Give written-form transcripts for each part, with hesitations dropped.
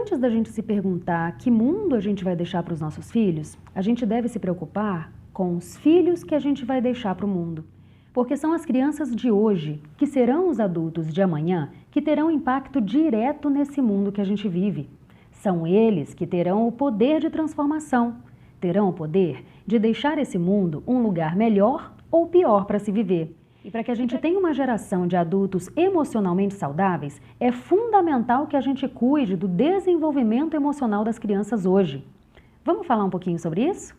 Antes da gente se perguntar que mundo a gente vai deixar para os nossos filhos, a gente deve se preocupar com os filhos que a gente vai deixar para o mundo. Porque são as crianças de hoje, que serão os adultos de amanhã, que terão impacto direto nesse mundo que a gente vive. São eles que terão o poder de transformação, terão o poder de deixar esse mundo um lugar melhor ou pior para se viver. E para que a gente tenha uma geração de adultos emocionalmente saudáveis, é fundamental que a gente cuide do desenvolvimento emocional das crianças hoje. Vamos falar um pouquinho sobre isso?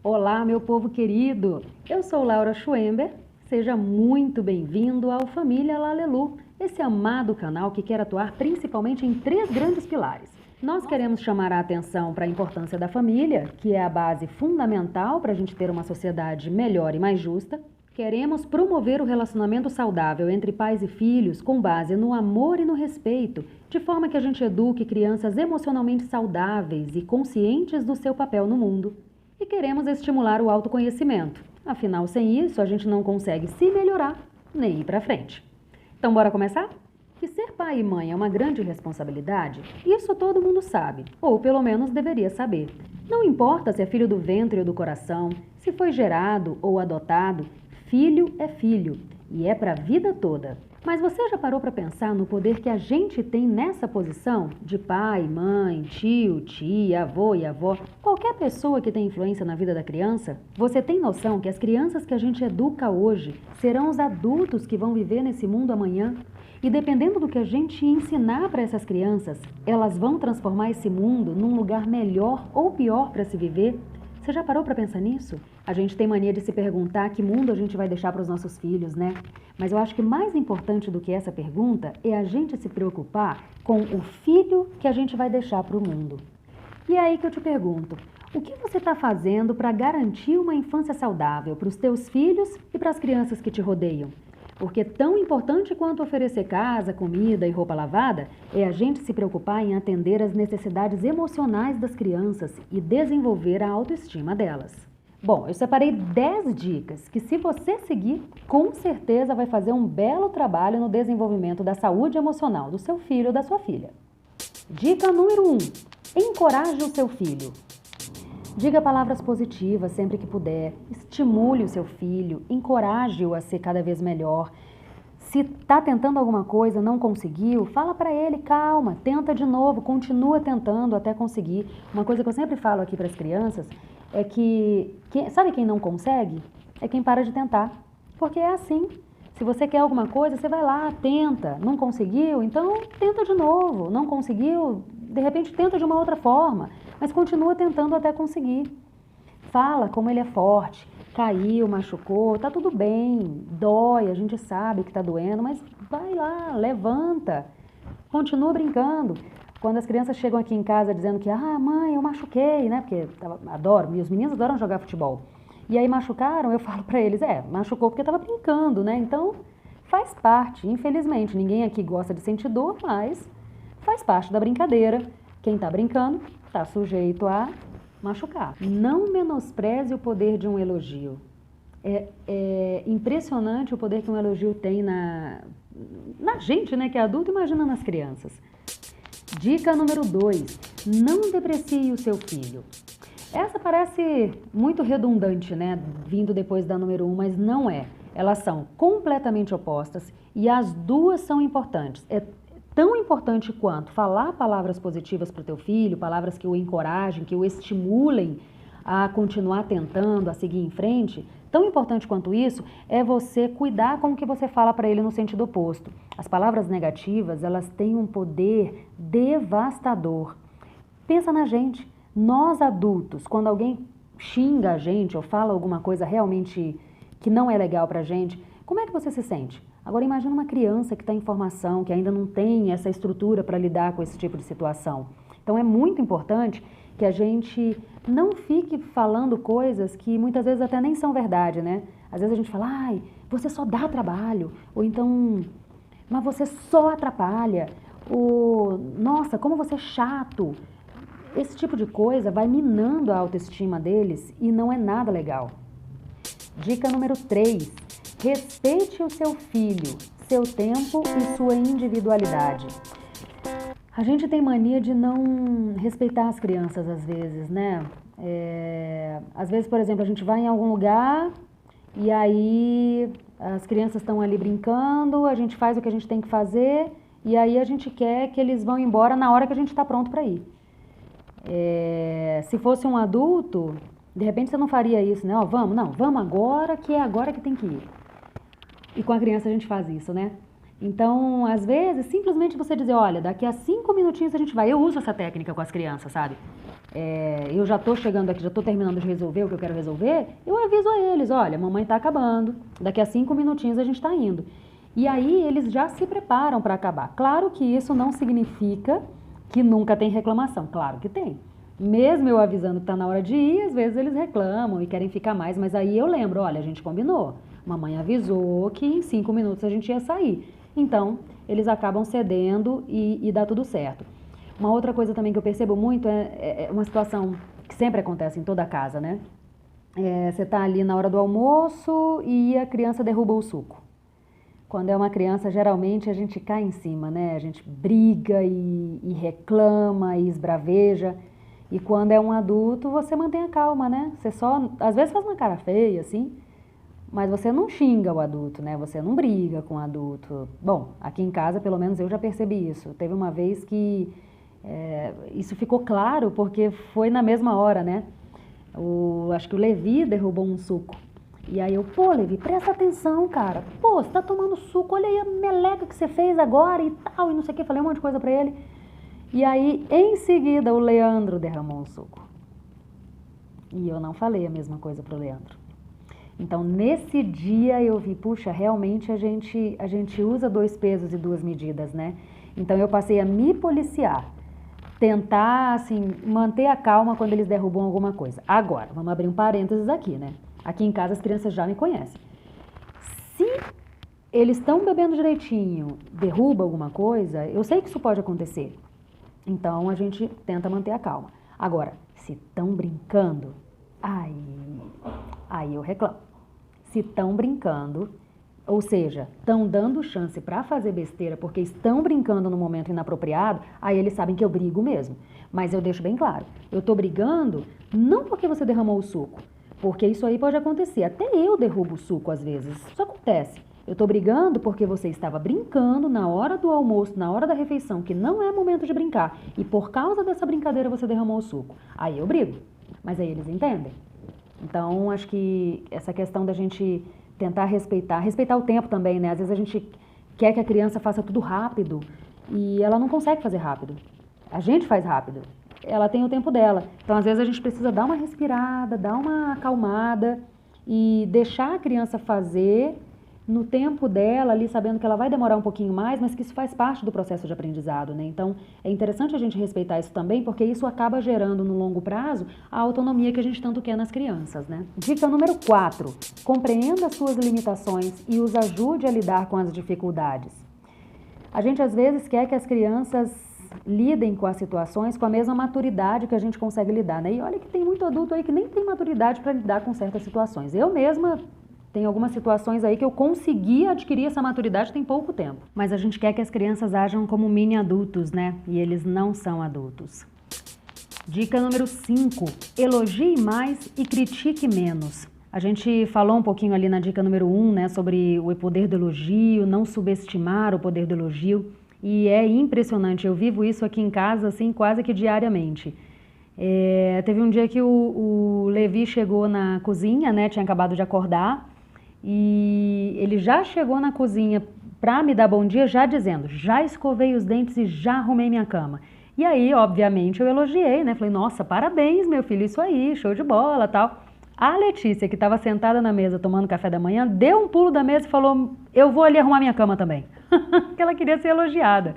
Olá, meu povo querido! Eu sou Laura Schwember. Seja muito bem-vindo ao Família Lalelu, esse amado canal que quer atuar principalmente em 3 grandes pilares. Nós queremos chamar a atenção para a importância da família, que é a base fundamental para a gente ter uma sociedade melhor e mais justa. Queremos promover o relacionamento saudável entre pais e filhos com base no amor e no respeito, de forma que a gente eduque crianças emocionalmente saudáveis e conscientes do seu papel no mundo. E queremos estimular o autoconhecimento. Afinal, sem isso, a gente não consegue se melhorar nem ir para frente. Então, bora começar? Que ser pai e mãe é uma grande responsabilidade, isso todo mundo sabe, ou pelo menos deveria saber. Não importa se é filho do ventre ou do coração, se foi gerado ou adotado, filho é filho e é para a vida toda. Mas você já parou para pensar no poder que a gente tem nessa posição de pai, mãe, tio, tia, avô e avó, qualquer pessoa que tem influência na vida da criança? Você tem noção que as crianças que a gente educa hoje serão os adultos que vão viver nesse mundo amanhã? E dependendo do que a gente ensinar para essas crianças, elas vão transformar esse mundo num lugar melhor ou pior para se viver? Você já parou para pensar nisso? A gente tem mania de se perguntar que mundo a gente vai deixar para os nossos filhos, né? Mas eu acho que mais importante do que essa pergunta é a gente se preocupar com o filho que a gente vai deixar para o mundo. E é aí que eu te pergunto, o que você está fazendo para garantir uma infância saudável para os teus filhos e para as crianças que te rodeiam? Porque tão importante quanto oferecer casa, comida e roupa lavada é a gente se preocupar em atender às necessidades emocionais das crianças e desenvolver a autoestima delas. Bom, eu separei 10 dicas que, se você seguir, com certeza vai fazer um belo trabalho no desenvolvimento da saúde emocional do seu filho ou da sua filha. Dica número 1. Encoraje o seu filho. Diga palavras positivas sempre que puder, estimule o seu filho, encoraje-o a ser cada vez melhor. Se está tentando alguma coisa, não conseguiu, fala para ele, calma, tenta de novo, continua tentando até conseguir. Uma coisa que eu sempre falo aqui para as crianças é que, sabe quem não consegue? É quem para de tentar, porque é assim. Se você quer alguma coisa, você vai lá, tenta, não conseguiu, então tenta de novo, não conseguiu, de repente tenta de uma outra forma, mas continua tentando até conseguir. Fala como ele é forte, caiu, machucou, tá tudo bem, dói, a gente sabe que tá doendo, mas vai lá, levanta, continua brincando. Quando as crianças chegam aqui em casa dizendo que, mãe, eu machuquei, né, porque adoro, meus meninos adoram jogar futebol. E aí machucaram, eu falo pra eles, machucou porque tava brincando, né, então faz parte, infelizmente, ninguém aqui gosta de sentir dor, mas faz parte da brincadeira. Quem tá brincando tá sujeito a machucar. Não menospreze o poder de um elogio. É impressionante o poder que um elogio tem na gente, né, que é adulto, imagina nas crianças. Dica número 2, não deprecie o seu filho. Essa parece muito redundante, né, vindo depois da número 1, mas não é. Elas são completamente opostas e as duas são importantes. É tão importante quanto falar palavras positivas para o teu filho, palavras que o encorajem, que o estimulem a continuar tentando, a seguir em frente. Tão importante quanto isso é você cuidar com o que você fala para ele no sentido oposto. As palavras negativas, elas têm um poder devastador. Pensa na gente. Nós adultos, quando alguém xinga a gente ou fala alguma coisa realmente que não é legal pra gente, como é que você se sente? Agora imagina uma criança que está em formação, que ainda não tem essa estrutura para lidar com esse tipo de situação. Então é muito importante que a gente não fique falando coisas que muitas vezes até nem são verdade, né? Às vezes a gente fala, você só dá trabalho, ou então, mas você só atrapalha, ou, nossa, como você é chato. Esse tipo de coisa vai minando a autoestima deles e não é nada legal. Dica número 3. Respeite o seu filho, seu tempo e sua individualidade. A gente tem mania de não respeitar as crianças às vezes, né? Às vezes, por exemplo, a gente vai em algum lugar e aí as crianças estão ali brincando, a gente faz o que a gente tem que fazer e aí a gente quer que eles vão embora na hora que a gente está pronto para ir. Se fosse um adulto, de repente você não faria isso, né? Ó, vamos agora, que é agora que tem que ir. E com a criança a gente faz isso, né? Então, às vezes, simplesmente você dizer, olha, daqui a 5 minutinhos a gente vai. Eu uso essa técnica com as crianças, sabe? Eu já tô chegando aqui, já tô terminando de resolver o que eu quero resolver, eu aviso a eles, olha, mamãe tá acabando, daqui a 5 minutinhos a gente tá indo. E aí eles já se preparam para acabar. Claro que isso não significa que nunca tem reclamação, claro que tem. Mesmo eu avisando que tá na hora de ir, às vezes eles reclamam e querem ficar mais, mas aí eu lembro, olha, a gente combinou. Mamãe avisou que em 5 minutos a gente ia sair. Então, eles acabam cedendo e dá tudo certo. Uma outra coisa também que eu percebo muito é uma situação que sempre acontece em toda casa, né? Você tá ali na hora do almoço e a criança derruba o suco. Quando é uma criança, geralmente a gente cai em cima, né? A gente briga e reclama e esbraveja. E quando é um adulto, você mantém a calma, né? Você só, às vezes faz uma cara feia, assim, mas você não xinga o adulto, né? Você não briga com o adulto. Bom, aqui em casa, pelo menos eu já percebi isso. Teve uma vez que isso ficou claro porque foi na mesma hora, né? Acho que o Levi derrubou um suco. E aí pô, Levi, presta atenção, cara. Pô, você tá tomando suco, olha aí a meleca que você fez agora e tal, e não sei o que. Falei um monte de coisa pra ele. E aí, em seguida, o Leandro derramou um suco. E eu não falei a mesma coisa pro Leandro. Então, nesse dia eu vi, puxa, realmente a gente usa 2 pesos e 2 medidas, né? Então, eu passei a me policiar, tentar, assim, manter a calma quando eles derrubam alguma coisa. Agora, vamos abrir um parênteses aqui, né? Aqui em casa as crianças já me conhecem. Se eles estão bebendo direitinho, derruba alguma coisa, eu sei que isso pode acontecer. Então, a gente tenta manter a calma. Agora, se estão brincando, aí eu reclamo. Se estão brincando, ou seja, estão dando chance para fazer besteira porque estão brincando no momento inapropriado, aí eles sabem que eu brigo mesmo. Mas eu deixo bem claro, eu estou brigando não porque você derramou o suco, porque isso aí pode acontecer. Até eu derrubo o suco às vezes, isso acontece. Eu estou brigando porque você estava brincando na hora do almoço, na hora da refeição, que não é momento de brincar. E por causa dessa brincadeira você derramou o suco. Aí eu brigo. Mas aí eles entendem. Então, acho que essa questão da gente tentar respeitar o tempo também, né? Às vezes a gente quer que a criança faça tudo rápido e ela não consegue fazer rápido. A gente faz rápido. Ela tem o tempo dela. Então, às vezes a gente precisa dar uma respirada, dar uma acalmada e deixar a criança fazer no tempo dela, ali sabendo que ela vai demorar um pouquinho mais, mas que isso faz parte do processo de aprendizado, né? Então, é interessante a gente respeitar isso também, porque isso acaba gerando, no longo prazo, a autonomia que a gente tanto quer nas crianças, né? Dica número 4. Compreenda as suas limitações e os ajude a lidar com as dificuldades. A gente, às vezes, quer que as crianças lidem com as situações com a mesma maturidade que a gente consegue lidar, né? E olha que tem muito adulto aí que nem tem maturidade para lidar com certas situações. Eu mesma tem algumas situações aí que eu consegui adquirir essa maturidade tem pouco tempo. Mas a gente quer que as crianças ajam como mini adultos, né? E eles não são adultos. Dica número 5. Elogie mais e critique menos. A gente falou um pouquinho ali na dica número 1, né? Sobre o poder do elogio, não subestimar o poder do elogio. E é impressionante, eu vivo isso aqui em casa, assim, quase que diariamente. Teve um dia que o Levi chegou na cozinha, né? Tinha acabado de acordar. E ele já chegou na cozinha para me dar bom dia, já dizendo, já escovei os dentes e já arrumei minha cama. E aí, obviamente, eu elogiei, né? Falei, nossa, parabéns, meu filho, isso aí, show de bola, tal. A Letícia, que estava sentada na mesa tomando café da manhã, deu um pulo da mesa e falou, eu vou ali arrumar minha cama também. Porque ela queria ser elogiada.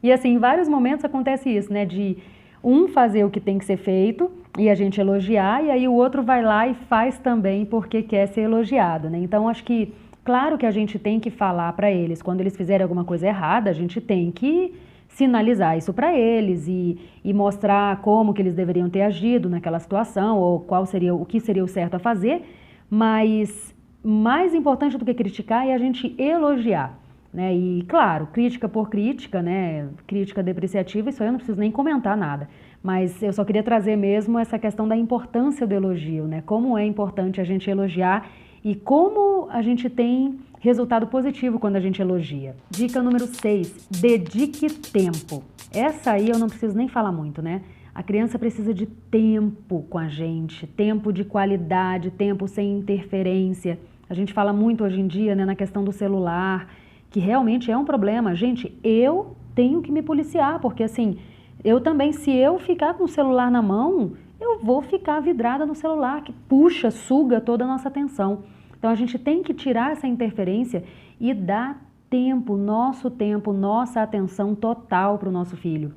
E assim, em vários momentos acontece isso, né? De um fazer o que tem que ser feito e a gente elogiar, e aí o outro vai lá e faz também porque quer ser elogiado, né? Então, acho que, claro que a gente tem que falar para eles, quando eles fizerem alguma coisa errada, a gente tem que sinalizar isso para eles e mostrar como que eles deveriam ter agido naquela situação, ou qual seria, o que seria o certo a fazer, mas mais importante do que criticar é a gente elogiar, né? E claro, crítica por crítica, né? Crítica depreciativa, isso aí eu não preciso nem comentar nada. Mas eu só queria trazer mesmo essa questão da importância do elogio, né? Como é importante a gente elogiar e como a gente tem resultado positivo quando a gente elogia. Dica número 6, dedique tempo. Essa aí eu não preciso nem falar muito, né? A criança precisa de tempo com a gente, tempo de qualidade, tempo sem interferência. A gente fala muito hoje em dia, né, na questão do celular, que realmente é um problema. Gente, eu tenho que me policiar, porque assim, eu também, se eu ficar com o celular na mão, eu vou ficar vidrada no celular, que puxa, suga toda a nossa atenção. Então a gente tem que tirar essa interferência e dar tempo, nossa atenção total para o nosso filho.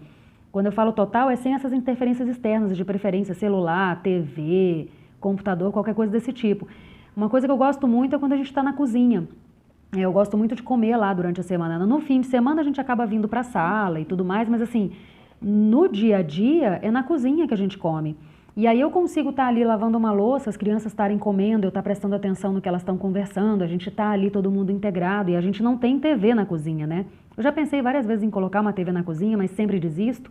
Quando eu falo total, é sem essas interferências externas, de preferência celular, TV, computador, qualquer coisa desse tipo. Uma coisa que eu gosto muito é quando a gente está na cozinha. Eu gosto muito de comer lá durante a semana. No fim de semana a gente acaba vindo para a sala e tudo mais, mas assim, no dia a dia é na cozinha que a gente come. E aí eu consigo estar ali lavando uma louça, as crianças estarem comendo, eu estar prestando atenção no que elas estão conversando, a gente está ali todo mundo integrado e a gente não tem TV na cozinha, né? Eu já pensei várias vezes em colocar uma TV na cozinha, mas sempre desisto.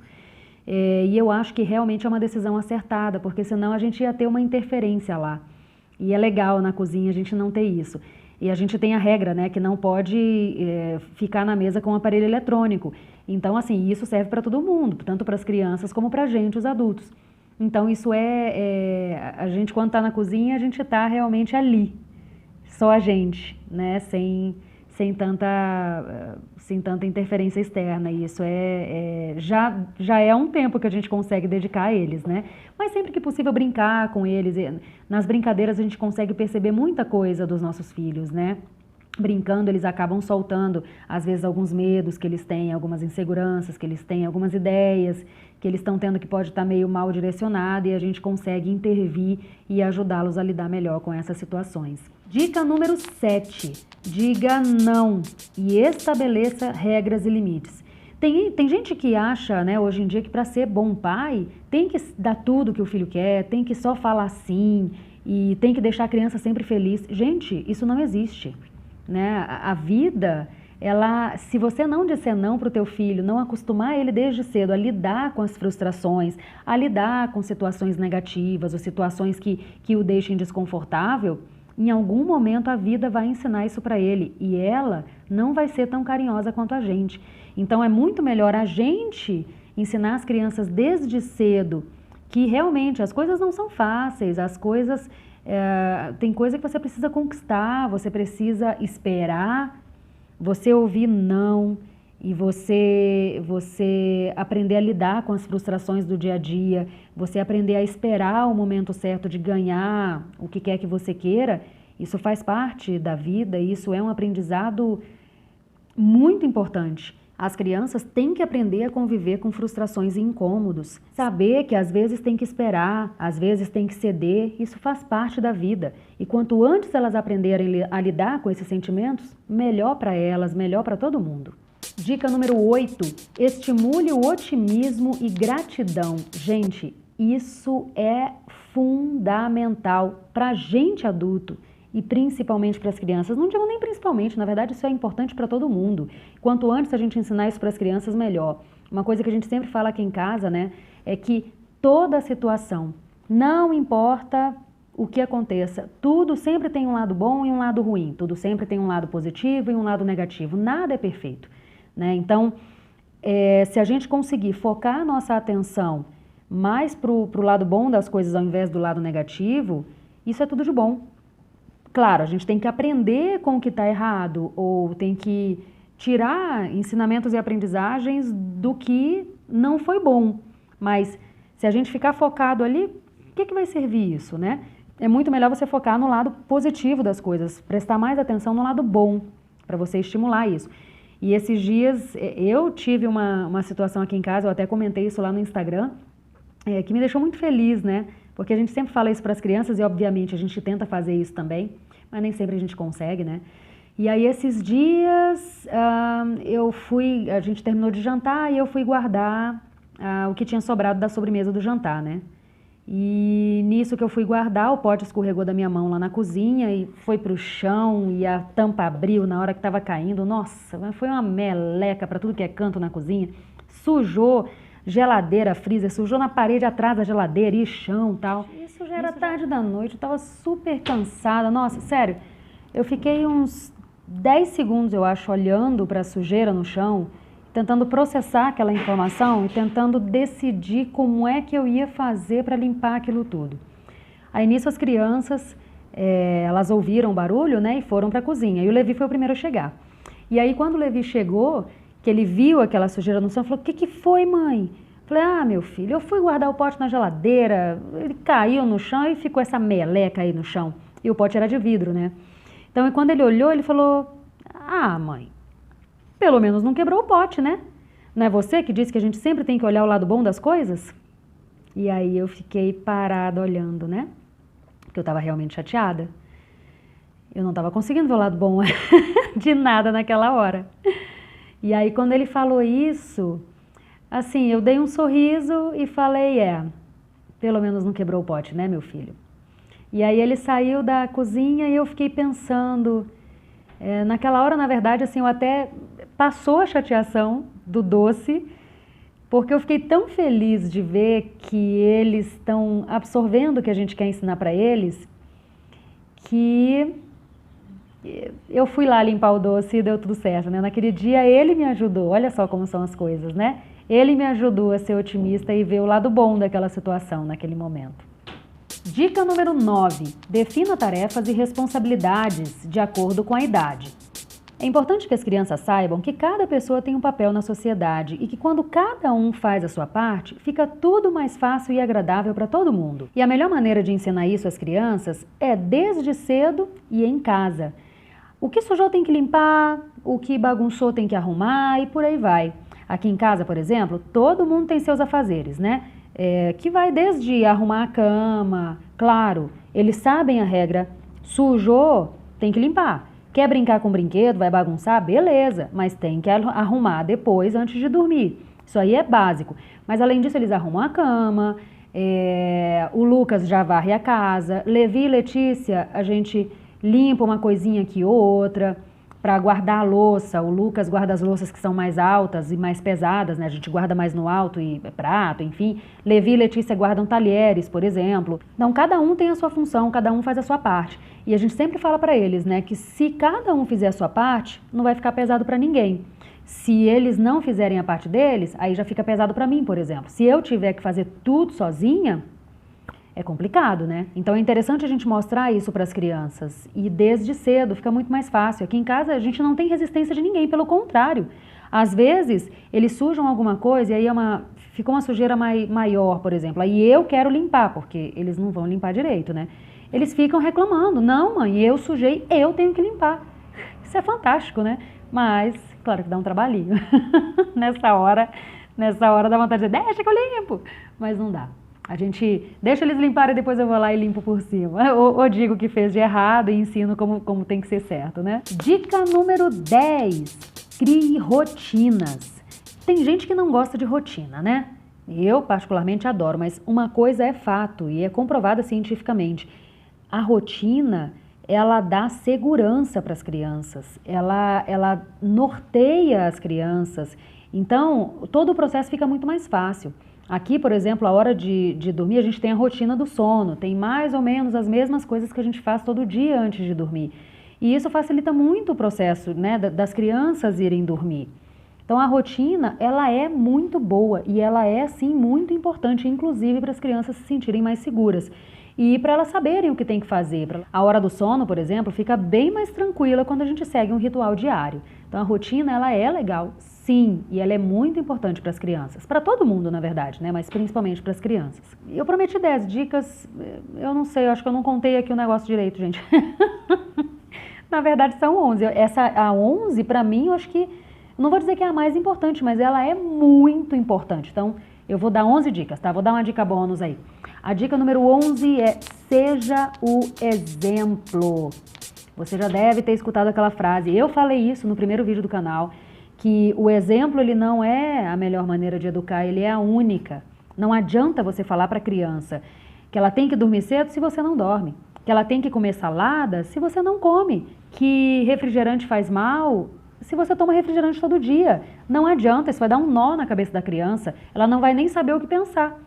E eu acho que realmente é uma decisão acertada, porque senão a gente ia ter uma interferência lá. E é legal na cozinha a gente não ter isso. E a gente tem a regra, né, que não pode ficar na mesa com o aparelho eletrônico. Então, assim, isso serve para todo mundo, tanto para as crianças como para a gente, os adultos. Então, isso a gente quando está na cozinha, a gente está realmente ali, só a gente, né, sem tanta interferência externa. E isso já é um tempo que a gente consegue dedicar a eles, né? Mas sempre que possível brincar com eles. Nas brincadeiras a gente consegue perceber muita coisa dos nossos filhos, né? Brincando, eles acabam soltando, às vezes, alguns medos que eles têm, algumas inseguranças que eles têm, algumas ideias que eles estão tendo que pode estar meio mal direcionado e a gente consegue intervir e ajudá-los a lidar melhor com essas situações. Dica número 7. Diga não e estabeleça regras e limites. Tem gente que acha, né, hoje em dia que para ser bom pai tem que dar tudo que o filho quer, tem que só falar sim e tem que deixar a criança sempre feliz. Gente, isso não existe. Né? A vida, se você não disser não para o teu filho, não acostumar ele desde cedo a lidar com as frustrações, a lidar com situações negativas ou situações que o deixem desconfortável, em algum momento a vida vai ensinar isso para ele e ela não vai ser tão carinhosa quanto a gente. Então é muito melhor a gente ensinar as crianças desde cedo que realmente as coisas não são fáceis, as coisas... tem coisa que você precisa conquistar, você precisa esperar, você ouvir não e você aprender a lidar com as frustrações do dia a dia, você aprender a esperar o momento certo de ganhar o que quer que você queira. Isso faz parte da vida e isso é um aprendizado muito importante. As crianças têm que aprender a conviver com frustrações e incômodos. Saber que às vezes tem que esperar, às vezes tem que ceder, isso faz parte da vida. E quanto antes elas aprenderem a lidar com esses sentimentos, melhor para elas, melhor para todo mundo. Dica número 8. Estimule o otimismo e gratidão. Gente, isso é fundamental para a gente adulto. E principalmente para as crianças. Não digo nem principalmente, na verdade isso é importante para todo mundo. Quanto antes a gente ensinar isso para as crianças, melhor. Uma coisa que a gente sempre fala aqui em casa, né, é que toda situação, não importa o que aconteça, tudo sempre tem um lado bom e um lado ruim, tudo sempre tem um lado positivo e um lado negativo, nada é perfeito, né? Então, se a gente conseguir focar a nossa atenção mais pro lado bom das coisas ao invés do lado negativo, isso é tudo de bom. Claro, a gente tem que aprender com o que está errado ou tem que tirar ensinamentos e aprendizagens do que não foi bom. Mas se a gente ficar focado ali, o que vai servir isso, né? É muito melhor você focar no lado positivo das coisas, prestar mais atenção no lado bom, para você estimular isso. E esses dias eu tive uma situação aqui em casa, eu até comentei isso lá no Instagram, que me deixou muito feliz, né? Porque a gente sempre fala isso para as crianças e, obviamente, a gente tenta fazer isso também, mas nem sempre a gente consegue, né? E aí, esses dias, a gente terminou de jantar e eu fui guardar o que tinha sobrado da sobremesa do jantar, né? E nisso que eu fui guardar, o pote escorregou da minha mão lá na cozinha e foi pro chão e a tampa abriu na hora que estava caindo. Nossa, mas foi uma meleca para tudo que é canto na cozinha. Sujou geladeira, freezer, sujou na parede atrás da geladeira e chão e tal. Isso já era tarde da noite, eu tava super cansada. Nossa, sério, eu fiquei uns 10 segundos, eu acho, olhando para a sujeira no chão, tentando processar aquela informação e tentando decidir como é que eu ia fazer para limpar aquilo tudo. Aí nisso as crianças, elas ouviram o barulho, né, e foram para a cozinha. E o Levi foi o primeiro a chegar. E aí quando o Levi chegou, que ele viu aquela sujeira no chão, falou: "O que que foi, mãe?" Falei: "Ah, meu filho, eu fui guardar o pote na geladeira, ele caiu no chão e ficou essa meleca aí no chão." E o pote era de vidro, né? Então, quando ele olhou, ele falou: "Ah, mãe, pelo menos não quebrou o pote, né? Não é você que disse que a gente sempre tem que olhar o lado bom das coisas?" E aí eu fiquei parada olhando, né? Porque eu estava realmente chateada. Eu não estava conseguindo ver o lado bom de nada naquela hora. E aí quando ele falou isso, assim, eu dei um sorriso e falei: pelo menos não quebrou o pote, né, meu filho?" E aí ele saiu da cozinha e eu fiquei pensando... naquela hora, na verdade, assim, eu até passou a chateação do doce, porque eu fiquei tão feliz de ver que eles estão absorvendo o que a gente quer ensinar para eles, que eu fui lá limpar o doce e deu tudo certo, né? Naquele dia ele me ajudou, olha só como são as coisas, né? Ele me ajudou a ser otimista e ver o lado bom daquela situação naquele momento. Dica número 9. Defina tarefas e responsabilidades de acordo com a idade. É importante que as crianças saibam que cada pessoa tem um papel na sociedade e que quando cada um faz a sua parte, fica tudo mais fácil e agradável para todo mundo. E a melhor maneira de ensinar isso às crianças é desde cedo e em casa. O que sujou tem que limpar, o que bagunçou tem que arrumar e por aí vai. Aqui em casa, por exemplo, todo mundo tem seus afazeres, né? Que vai desde arrumar a cama, claro, eles sabem a regra, sujou, tem que limpar. Quer brincar com o brinquedo, vai bagunçar, beleza, mas tem que arrumar depois antes de dormir. Isso aí é básico. Mas além disso, eles arrumam a cama, o Lucas já varre a casa, Levi e Letícia, a gente limpa uma coisinha aqui ou outra. Para guardar a louça, o Lucas guarda as louças que são mais altas e mais pesadas, né? A gente guarda mais no alto e prato, enfim. Levi e Letícia guardam talheres, por exemplo. Então, cada um tem a sua função, cada um faz a sua parte. E a gente sempre fala para eles, né, que se cada um fizer a sua parte, não vai ficar pesado para ninguém. Se eles não fizerem a parte deles, aí já fica pesado para mim, por exemplo. Se eu tiver que fazer tudo sozinha, é complicado, né? Então é interessante a gente mostrar isso para as crianças e desde cedo fica muito mais fácil. Aqui em casa a gente não tem resistência de ninguém, pelo contrário. Às vezes eles sujam alguma coisa e aí fica uma sujeira maior, por exemplo. Aí eu quero limpar, porque eles não vão limpar direito, né? Eles ficam reclamando: "Não, mãe, eu sujei, eu tenho que limpar." Isso é fantástico, né? Mas, claro que dá um trabalhinho. Nessa hora dá vontade de dizer: "Deixa que eu limpo." Mas não dá. A gente deixa eles limparem e depois eu vou lá e limpo por cima. Ou digo o que fez de errado e ensino como tem que ser certo, né? Dica número 10. Crie rotinas. Tem gente que não gosta de rotina, né? Eu particularmente adoro, mas uma coisa é fato e é comprovada cientificamente. A rotina, ela dá segurança para as crianças. Ela norteia as crianças. Então, todo o processo fica muito mais fácil. Aqui, por exemplo, a hora de dormir, a gente tem a rotina do sono, tem mais ou menos as mesmas coisas que a gente faz todo dia antes de dormir. E isso facilita muito o processo, né, das crianças irem dormir. Então a rotina, ela é muito boa e ela é, sim, muito importante, inclusive para as crianças se sentirem mais seguras. E para elas saberem o que tem que fazer. A hora do sono, por exemplo, fica bem mais tranquila quando a gente segue um ritual diário. Então a rotina, ela é legal, sim, e ela é muito importante para as crianças. Para todo mundo, na verdade, né? Mas principalmente para as crianças. Eu prometi 10 dicas, eu não sei, eu acho que eu não contei aqui o negócio direito, gente. Na verdade são 11. A 11, para mim, eu acho que, não vou dizer que é a mais importante, mas ela é muito importante. Então, eu vou dar 11 dicas, tá? Vou dar uma dica bônus aí. A dica número 11 é: seja o exemplo. Você já deve ter escutado aquela frase, eu falei isso no primeiro vídeo do canal, que o exemplo, ele não é a melhor maneira de educar, ele é a única. Não adianta você falar para a criança: que ela tem que dormir cedo se você não dorme, que ela tem que comer salada se você não come, que refrigerante faz mal se você toma refrigerante todo dia. Não adianta, isso vai dar um nó na cabeça da criança, ela não vai nem saber o que pensar.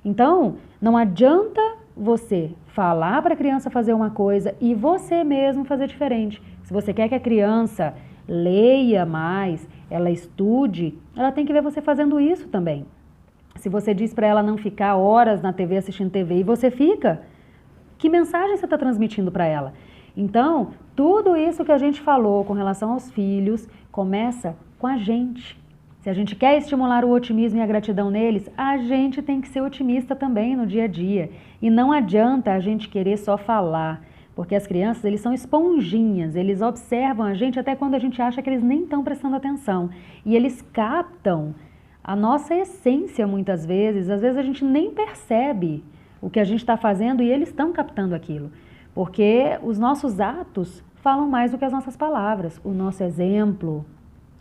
Então, não adianta você falar para a criança fazer uma coisa e você mesmo fazer diferente. Se você quer que a criança leia mais, ela estude, ela tem que ver você fazendo isso também. Se você diz para ela não ficar horas na TV assistindo TV e você fica, que mensagem você está transmitindo para ela? Então, tudo isso que a gente falou com relação aos filhos começa com a gente. Se a gente quer estimular o otimismo e a gratidão neles, a gente tem que ser otimista também no dia a dia. E não adianta a gente querer só falar, porque as crianças, eles são esponjinhas, eles observam a gente até quando a gente acha que eles nem estão prestando atenção. E eles captam a nossa essência muitas vezes, às vezes a gente nem percebe o que a gente está fazendo e eles estão captando aquilo. Porque os nossos atos falam mais do que as nossas palavras, o nosso exemplo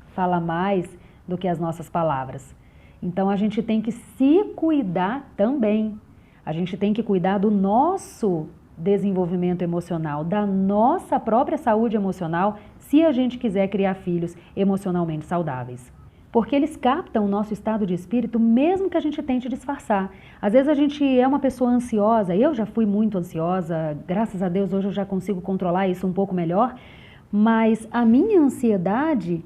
fala mais do que as nossas palavras. Então a gente tem que se cuidar também. A gente tem que cuidar do nosso desenvolvimento emocional, da nossa própria saúde emocional, se a gente quiser criar filhos emocionalmente saudáveis. Porque eles captam o nosso estado de espírito, mesmo que a gente tente disfarçar. Às vezes a gente é uma pessoa ansiosa, eu já fui muito ansiosa, graças a Deus hoje eu já consigo controlar isso um pouco melhor, mas a minha ansiedade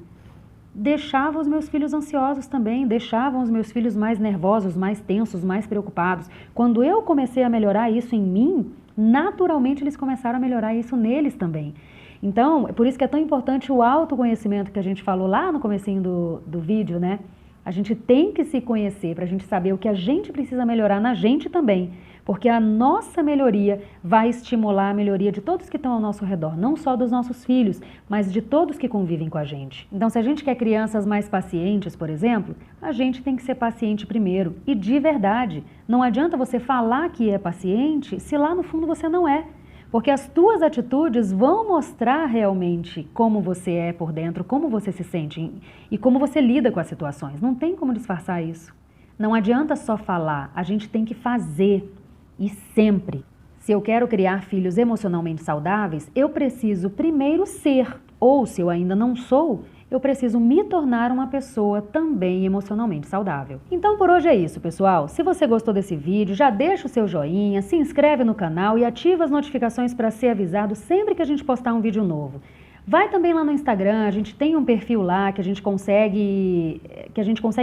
deixava os meus filhos ansiosos também, deixavam os meus filhos mais nervosos, mais tensos, mais preocupados. Quando eu comecei a melhorar isso em mim, naturalmente eles começaram a melhorar isso neles também. Então, é por isso que é tão importante o autoconhecimento que a gente falou lá no comecinho do vídeo, né? A gente tem que se conhecer para a gente saber o que a gente precisa melhorar na gente também, porque a nossa melhoria vai estimular a melhoria de todos que estão ao nosso redor, não só dos nossos filhos, mas de todos que convivem com a gente. Então, se a gente quer crianças mais pacientes, por exemplo, a gente tem que ser paciente primeiro, e de verdade. Não adianta você falar que é paciente se lá no fundo você não é. Porque as tuas atitudes vão mostrar realmente como você é por dentro, como você se sente e como você lida com as situações. Não tem como disfarçar isso. Não adianta só falar, a gente tem que fazer. E sempre. Se eu quero criar filhos emocionalmente saudáveis, eu preciso primeiro ser, ou se eu ainda não sou, eu preciso me tornar uma pessoa também emocionalmente saudável. Então por hoje é isso, pessoal. Se você gostou desse vídeo, já deixa o seu joinha, se inscreve no canal e ativa as notificações para ser avisado sempre que a gente postar um vídeo novo. Vai também lá no Instagram, a gente tem um perfil lá que a gente consegue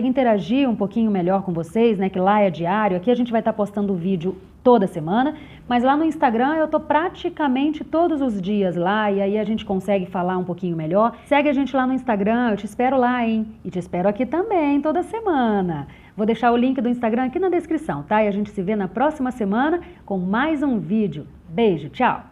interagir um pouquinho melhor com vocês, né? Que lá é diário, aqui a gente vai estar postando vídeo toda semana, mas lá no Instagram eu tô praticamente todos os dias lá e aí a gente consegue falar um pouquinho melhor. Segue a gente lá no Instagram, eu te espero lá, hein? E te espero aqui também, toda semana. Vou deixar o link do Instagram aqui na descrição, tá? E a gente se vê na próxima semana com mais um vídeo. Beijo, tchau!